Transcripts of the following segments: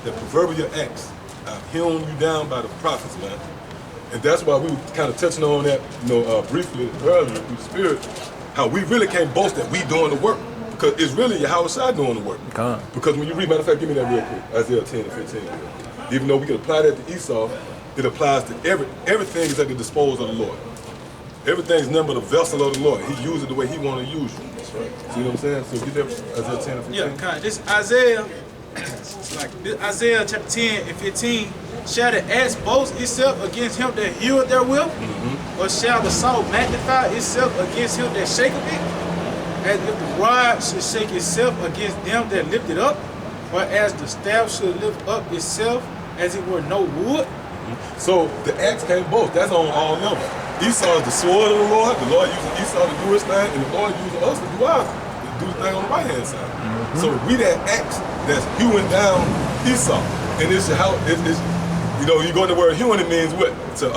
that proverbial acts, I've hewn you down by the prophets, man. And that's why we were kind of touching on that, briefly earlier through the Spirit, how we really can't boast that we doing the work. Because it's really Yahushua doing the work. Because when you read, matter of fact, give me that real quick, Isaiah 10 and 15. Even though we can apply that to Esau, it applies to everything is at the disposal of the Lord. Everything's nothing but a vessel of the Lord. He uses it the way he want to use you. That's right. See what I'm saying? So get that Isaiah 10 and 15. Yeah, kind of. This Isaiah, it's like this Isaiah chapter 10 and 15. Shall the axe boast itself against him that heweth therewith? Or shall the saw magnify itself against him that shaketh it? As if the rod should shake itself against them that lift it up, or as the staff should lift up itself as it were no wood. So the axe can't boast. That's on all levels. Esau is the sword of the Lord using Esau to do his thing, and the Lord using us to do ours, to do the thing on the right hand side. So we that axe that's hewing down Esau. And it's how it's you go to the word hewing, it means what? To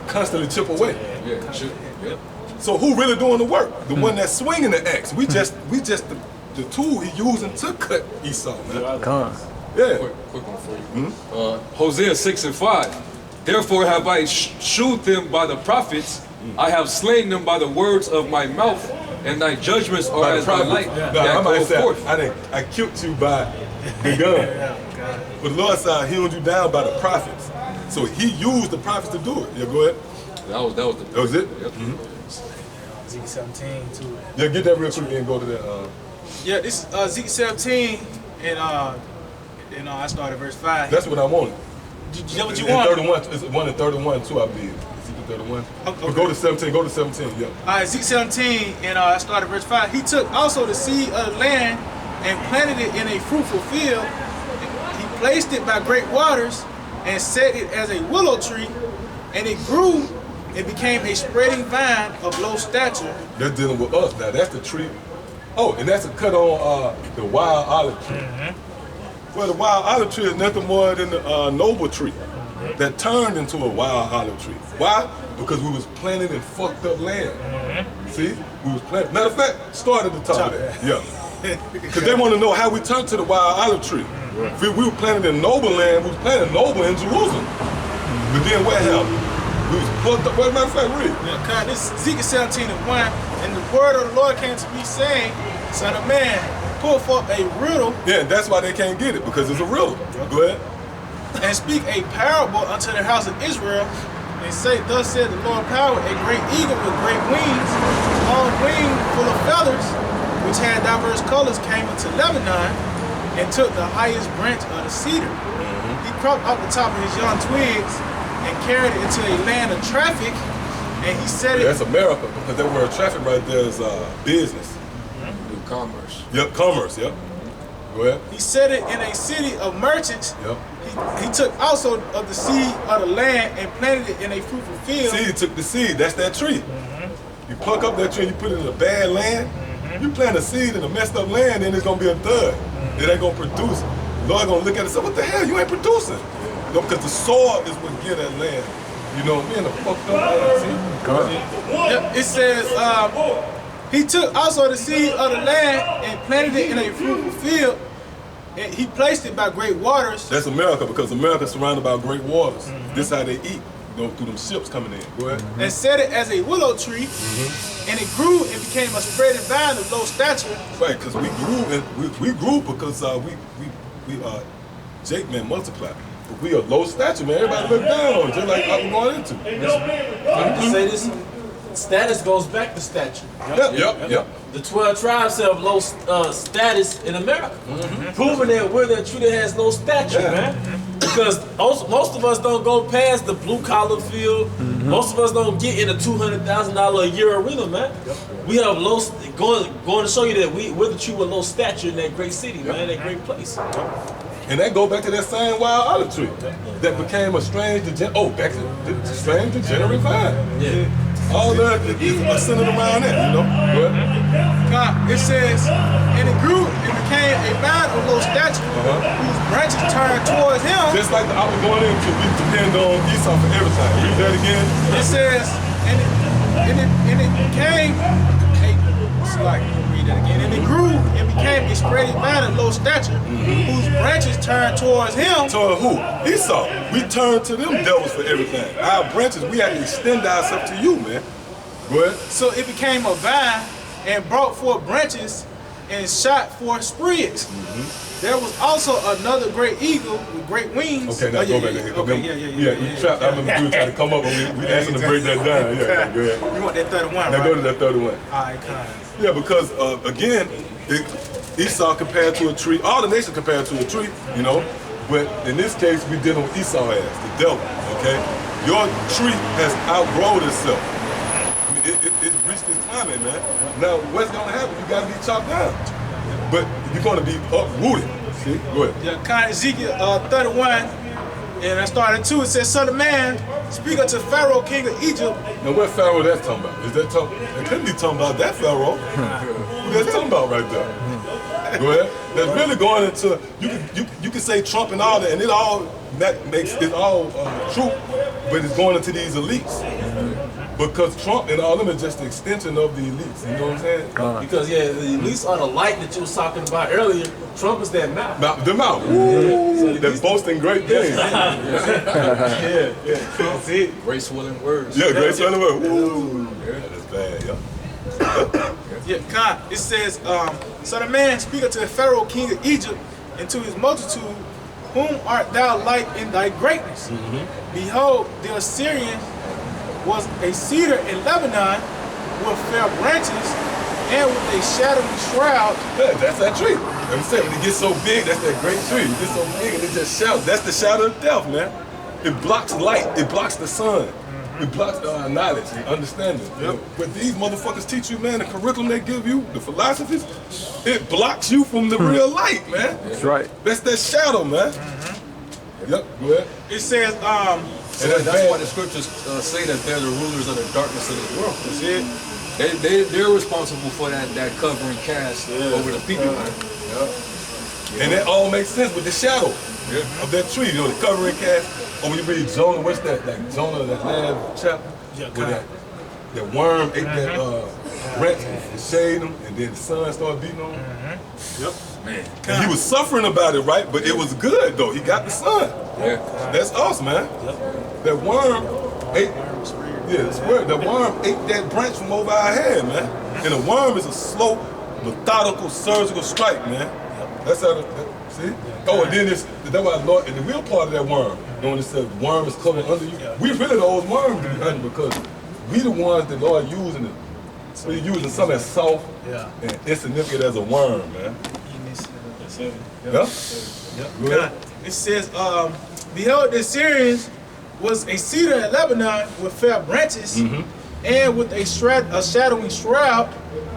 constantly chip away. Yeah, chip. Yep. So who really doing the work? The one that's swinging the axe. We just the tool he using to cut Esau, man. Yeah. Quick one for you. Hosea 6 and 5. Therefore have I shewed them by the prophets. I have slain them by the words of my mouth, and thy judgments are as the light that goes forth. I killed you by the gun. But the Lord said, I healed you down by the prophets. So he used the prophets to do it. Yeah, go ahead. That was it? Yep. Ezekiel 17 too. Yeah, get that real quick and go to that. Yeah, this is Ezekiel 17 and I started verse 5. That's what I wanted. Is that what you want? 31, it's 1 and 31 too, I believe. Ezekiel 31. Okay. But go to 17, yeah. Ezekiel 17 and I started verse 5. He took also the seed of the land and planted it in a fruitful field. He placed it by great waters and set it as a willow tree, and it grew and became a spreading vine of low stature. That's dealing with us now. That's the tree. Oh, and that's a cut on the wild olive tree. Well, the wild olive tree is nothing more than the noble tree that turned into a wild olive tree. Why? Because we was planted in fucked up land. See? We was planted. Matter of fact, start at the top of that. Yeah. Because they want to know how we turned to the wild olive tree. We were planted in noble land. We was planted noble in Jerusalem. But then what happened? We was plucked up. Well, matter of fact, read. Yeah, this is Ezekiel 17 and 1. And the word of the Lord came to me saying, Son of man, pull forth a riddle. Yeah, and that's why they can't get it, because it's a riddle. Go ahead. And speak a parable unto the house of Israel, and say, Thus said the Lord power, a great eagle with great wings, long wing full of feathers, which had diverse colors, came into Lebanon, and took the highest branch of the cedar. He cropped off the top of his young twigs, and carried it into a land of traffic, and he set it. That's America, because that word traffic right there is business. Commerce. Yep, commerce, yep. Go ahead. He set it in a city of merchants. Yep. He took also of the seed of the land and planted it in a fruitful field. See, he took the seed, that's that tree. You pluck up that tree and you put it in a bad land. You plant a seed in a messed up land, then it's gonna be a dud. It ain't gonna produce. The Lord gonna look at it and say, what the hell, you ain't producing? Because the soil is what gives that land. You know, me in a fucked up land, see? Yep, it says, he took also the seed of the land and planted it in a fruitful field, and he placed it by great waters. That's America, because America's surrounded by great waters. This is how they eat, through them ships coming in. Go ahead. And set it as a willow tree, and it grew and became a spreading vine of low stature. Right, because we grew because Jake man multiplied. But we are low stature, man. Everybody look down on it, just like I'm going into. To say this, status goes back to stature. Yep. The 12 tribes have low status in America, proving that we're the tree that has low stature, man. Because most of us don't go past the blue collar field. Most of us don't get in a $200,000 a year arena, man. We have low. Going to show you that we're the tree with low stature in that great city, man, that great place. And that go back to that same wild olive tree that became a strange back to the strange degenerate vine. Yeah. All that is centered around that, you know. It says, and it grew and became a vine of low stature, whose branches turned towards him. Just like I was going into, we depend on Esau for everything. Read that again. It says, and it became a, it's like, read that again. And it grew and became a spreading vine of low stature, whose branches turned towards him. Toward who? Esau. We turn to them devils for everything. Our branches, we have to extend ourselves to you, man. Go ahead. So it became a vine and brought forth branches and shot forth sprigs. There was also another great eagle with great wings. Okay, now go back there. Okay, you trapped. I remember you trying to come up and we asked him to break that down. Yeah, go ahead. You want that 31, Now right? go to that 31. All right, kind. Yeah, because again, Esau compared to a tree. All the nations compared to a tree, you know. But in this case, we dealing with Esau as the devil. Okay, your tree has outgrown itself. I mean, it's reached its climate, man. Now, what's gonna happen? You gotta be chopped down. But you're going to be uprooted. See? Go ahead. Yeah, kind of Ezekiel 31, and I started 2. It says, Son of man, speak unto Pharaoh, king of Egypt. Now, what Pharaoh that's talking about? Is that talking? It couldn't be talking about that Pharaoh. Who that's talking about right there? Go ahead. That's really going into, you can say Trump and all that, and it all makes it all true, but it's going into these elites. Because Trump and all them is just an extension of the elites. You know what I'm saying? Because the elites are the light that you was talking about earlier. Trump is that mouth. The mouth. Woo! That's boasting great things. That's it. Grace swelling words. Yeah, great swelling words. Woo! Yeah, that's bad, Yeah, kind. It says, Son of man, speak unto Pharaoh, king of Egypt, and to his multitude, whom art thou like in thy greatness? Behold, the Assyrian was a cedar in Lebanon with fair branches and with a shadowy shroud. Yeah, that's that tree. I'm saying, when it gets so big, that's that great tree. It gets so big and it just shouts. That's the shadow of death, man. It blocks light. It blocks the sun. It blocks knowledge and understanding. Yep. But these motherfuckers teach you, man, the curriculum they give you, the philosophies, it blocks you from the real light, man. That's right. That's that shadow, man. Yep, go ahead. It says, And that's why the scriptures say that they're the rulers of the darkness of this world. That's it. They're responsible for that covering cast over the people. And that all makes sense with the shadow of that tree, you know, the covering cast. Or when you read Jonah, what's that? Like Jonah, that last chapter, where that worm ate that branch and shaved him, and then the sun started beating on him. Yep. Man. And he was suffering about it, right? But it was good though. He got the sun. Yeah. That's us, man. That worm ate. That worm ate that branch from over our head, man. And a worm is a slow, methodical, surgical strike, man. That's how. See? Oh, and then that's why Lord, and the real part of that worm, you know, when it says worm is coming under you, we really those worms to be under because we the ones that Lord using it. So He's using something as soft and insignificant as a worm, man. Yeah. It says, behold, the Assyrians was a cedar in Lebanon with fair branches and with a shadowy shroud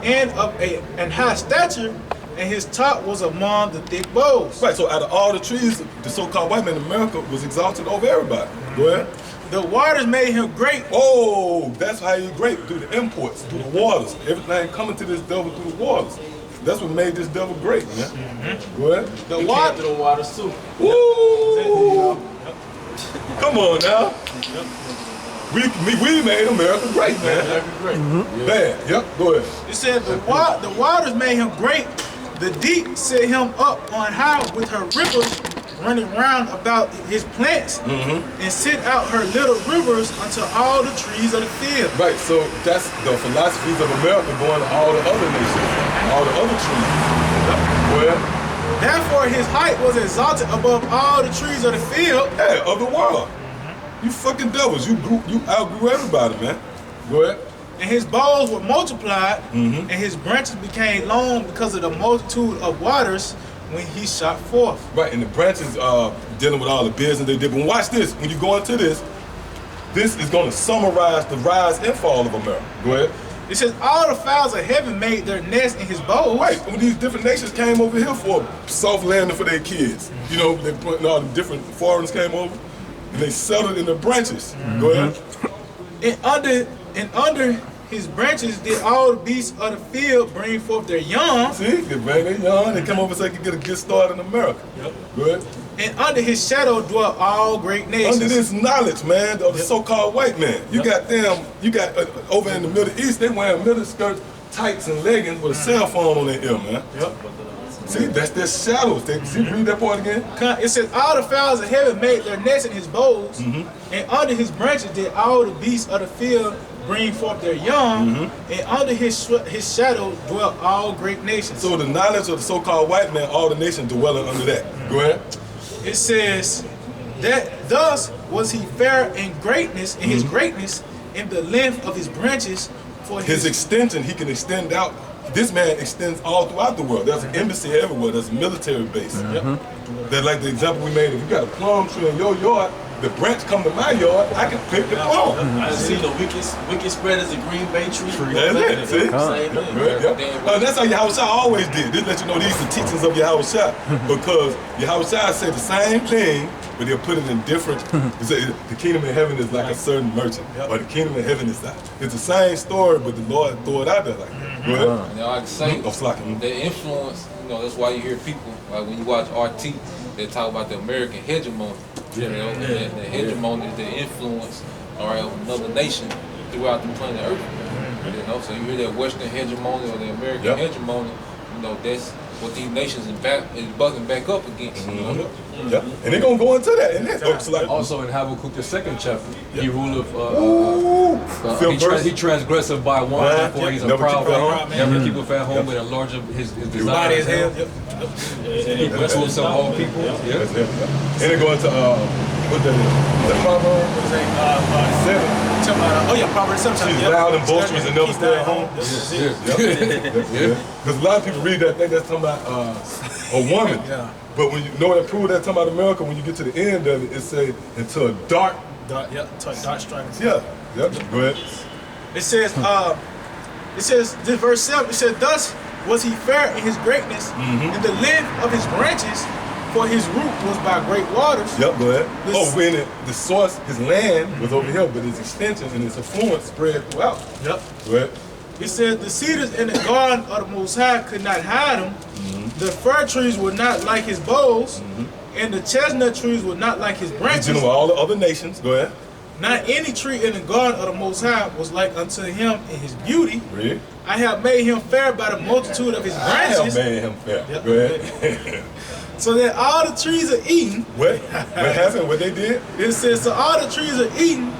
and of an high stature, and his top was among the thick boughs. Right, so out of all the trees, the so-called white man in America was exalted over everybody. Go ahead. The waters made him great. Oh, that's how he's great, through the imports, through the waters. Everything coming to this devil through the waters. That's what made this devil great, man. Go ahead. The water through the waters too. Woo! Come on now. We made America great, man. America great. Man, yep, go ahead. It said the waters made him great. The deep set him up on high with her rivers running round about his plants and sent out her little rivers unto all the trees of the field. Right, so that's the philosophies of America going to all the other nations, all the other trees. Well, therefore his height was exalted above all the trees of the field. Yeah, of the world. You fucking devils, you outgrew everybody, man. Go ahead. And his boughs were multiplied, and his branches became long because of the multitude of waters when he shot forth. Right, and the branches dealing with all the business they did. But watch this, when you go into this is going to summarize the rise and fall of America. Go ahead. It says, all the fowls of heaven made their nest in his boughs. Right, when these different nations came over here for soft landing for their kids. You know, all the different foreigners came over, and they settled in the branches. Go ahead. And under his branches did all the beasts of the field bring forth their young. See, they bring their young, they come over so they can get a good start in America. Yep. Go ahead. And under his shadow dwell all great nations. Under this knowledge, man, of the so-called white man. You got them, over in the Middle East, they wearing middle skirts tights and leggings with a cell phone on their ear, man. Yep. See, that's their shadows. See, read that part again. It says, all the fowls of heaven made their nests in his boughs, and under his branches did all the beasts of the field bring forth their young, and under his shadow dwelt all great nations. So the knowledge of the so-called white man, all the nations dwelling under that. Go ahead. It says that thus was he fair in greatness, in his greatness, in the length of his branches, for His extension, he can extend out. This man extends all throughout the world. There's an embassy everywhere. There's a military base. That's like the example we made. If you got a plum tree in your yard, the branch come to my yard, I can pick the plum. I see the wicked spread as a Green Bay tree. That's it. See? Same thing. That's how Yahushua always did. This let you know these are the teachings of Yahushua. Because Yahushua said the same thing, but they'll put it in different. The kingdom of heaven is like a certain merchant, or the kingdom of heaven is that. It's the same story, but the Lord throw it out there like that. Go ahead. And I can say Mm-hmm. the influence. That's why you hear people like when you watch RT, they talk about the American hegemony. The hegemony is the influence, of another nation throughout the planet Earth. So you hear that Western hegemony or the American hegemony. That's what these nations is bucking back up against. And they're gonna go into that. And that's like Also in Habakkuk the 2nd chapter, he ruleth. He transgresseth by one, for he's a proud man. Never keepeth at home, but enlarge his desires. He blessed himself all people. And they go into what that is? The Proverbs 7. Proverbs 7. She's loud and boisterous and never stay at home. Because a lot of people read that, think that's talking about a woman. But when you know that prove that talking about America, when you get to the end of it, it say into a dark. Dark stripes. Go ahead. It says, this verse 7, it says, thus was he fair in his greatness, in the length of his branches, for his root was by great waters. Go ahead. When the source, his land was over here, but his extension and his affluence spread throughout. Go ahead. It says, the cedars in the garden of the Most High could not hide him. The fir trees were not like his boughs, and the chestnut trees were not like his branches. He's dealing with all the other nations. Go ahead. Not any tree in the garden of the Most High was like unto him in his beauty. Really? I have made him fair by the multitude of his branches. I have made him fair. Go ahead. So that all the trees are eaten. What happened? What they did? It says, so all the trees are eaten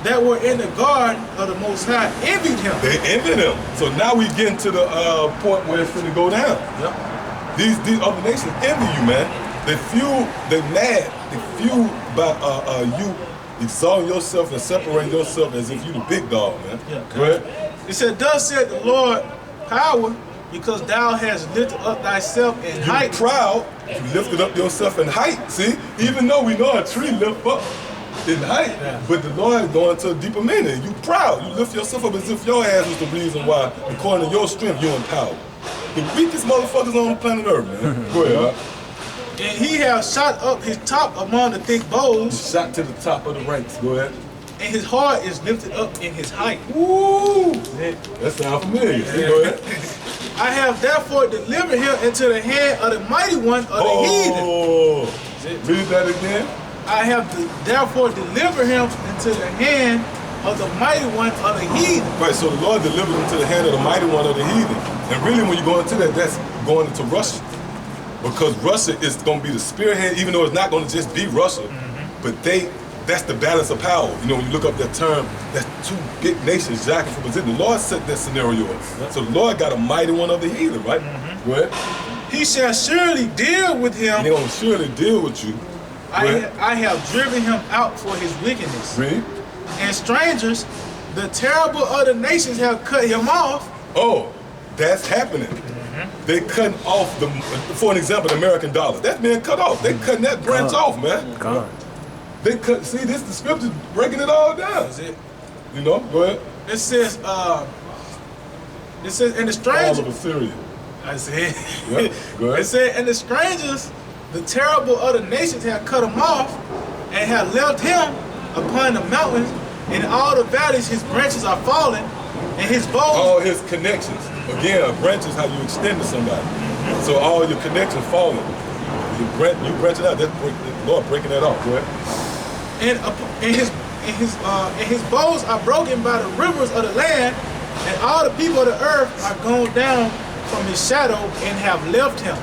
that were in the garden of the Most High envied him. They envied him. So now we getting to the point where it's going to go down. These other nations envy you, man. They mad. They fuel by you exalting yourself and separating yourself as if you the big dog, man. Go ahead. It said, thus said the Lord, power, because thou hast lifted up thyself in height. You're proud. You lifted up yourself in height. See, even though we know a tree lift up in height, but the Lord is going to a deeper meaning. You proud. You lift yourself up as if your ass was the reason why, according to your strength, you're empowered. The weakest motherfuckers on the planet Earth, man. Go ahead. And he has shot up his top among the thick boughs. Shot to the top of the ranks. Go ahead. And his heart is lifted up in his height. Woo! That sounds familiar. Go ahead. I have therefore delivered him into the hand of the mighty one of the heathen. Read that again. I have therefore delivered him into the hand of the mighty one of the heathen. Right, so the Lord delivered him to the hand of the mighty one of the heathen. And really when you go into that, that's going into Russia. Because Russia is going to be the spearhead, even though it's not going to just be Russia. But that's the balance of power. You know, when you look up that term, that's two big nations jockeying for position. The Lord set that scenario up. So the Lord got a mighty one of the heathen, right? Go ahead. He shall surely deal with him. He's going to surely deal with you. I have driven him out for his wickedness. Read. And strangers, the terrible other nations have cut him off. Oh, that's happening. They cutting off for an example, the American dollar. That's being cut off. They cutting that branch off, man. They cut. See, this the scriptures breaking it all down. That's it. You know, go ahead. It says, and the strangers. All of Assyria. I said. Yep. Go ahead. It said, and the strangers, the terrible other nations have cut him off, and have left him upon the mountains, and all the valleys. His branches are fallen, and his bows. All his connections. Again, a branch is how you extend to somebody. So all your connections falling. You branch it out. That's the Lord breaking that off. Go ahead. And his bows are broken by the rivers of the land. And all the people of the earth are gone down from his shadow and have left him.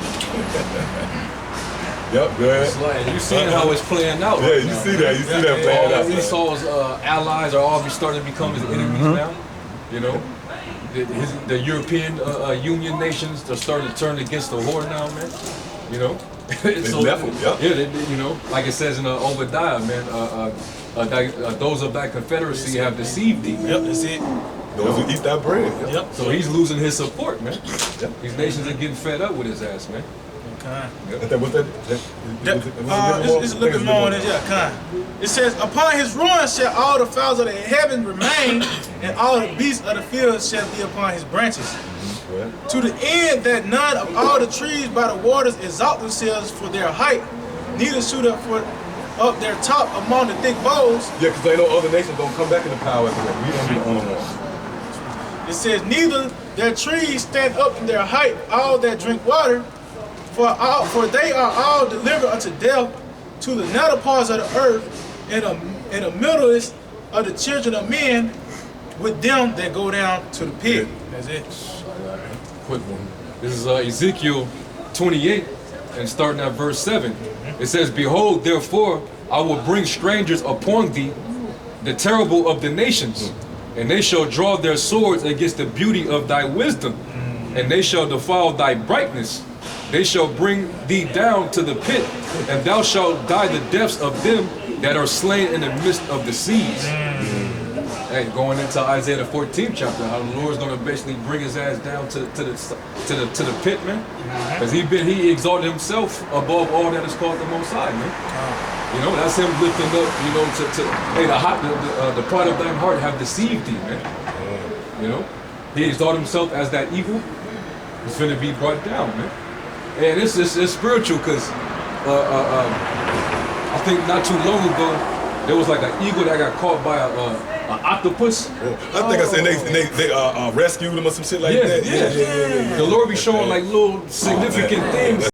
Yep, go ahead. It's like, you seeing how it's playing out. Yeah, right you now, see man. that. You see that playing All out. of Esau's allies are all starting to become his enemies now. You know, the European Union nations are starting to turn against the whore now, man. You know, left him, yeah. Yeah, you know, like it says in Obadiah, man. Those of that confederacy have deceived thee. Man. Yep, that's it. Those who eat that bread. Yep. So he's losing his support, man. These nations are getting fed up with his ass, man. What's that? It's a little bit more on this, It says, upon his ruins shall all the fowls of the heaven remain, and all the beasts of the field shall be upon his branches. To the end that none of all the trees by the waters exalt themselves for their height, neither shoot up their top among the thick boughs. Yeah, because they know other nations don't come back into power after that. We don't be the only ones. It says, neither their trees stand up in their height, all that drink water, for they are all delivered unto death to the nether parts of the earth, and the middlest of the children of men with them that go down to the pit. That's it. Quick one. This is Ezekiel 28, and starting at verse 7. It says, behold, therefore, I will bring strangers upon thee, the terrible of the nations, and they shall draw their swords against the beauty of thy wisdom, and they shall defile thy brightness. They shall bring thee down to the pit, and thou shalt die the deaths of them that are slain in the midst of the seas. Hey, going into Isaiah the 14th chapter, how the Lord's gonna basically bring his ass down to the pit, man. Because he exalted himself above all that is called the Most High, man. You know, that's him lifting up, you know, the pride of thine heart have deceived thee, man. You know, he exalted himself as that eagle. He's finna be brought down, man. And it's spiritual, because I think not too long ago there was like an eagle that got caught by an octopus. I think I said they rescued him or some shit like that. Yeah. The Lord be showing like little significant things.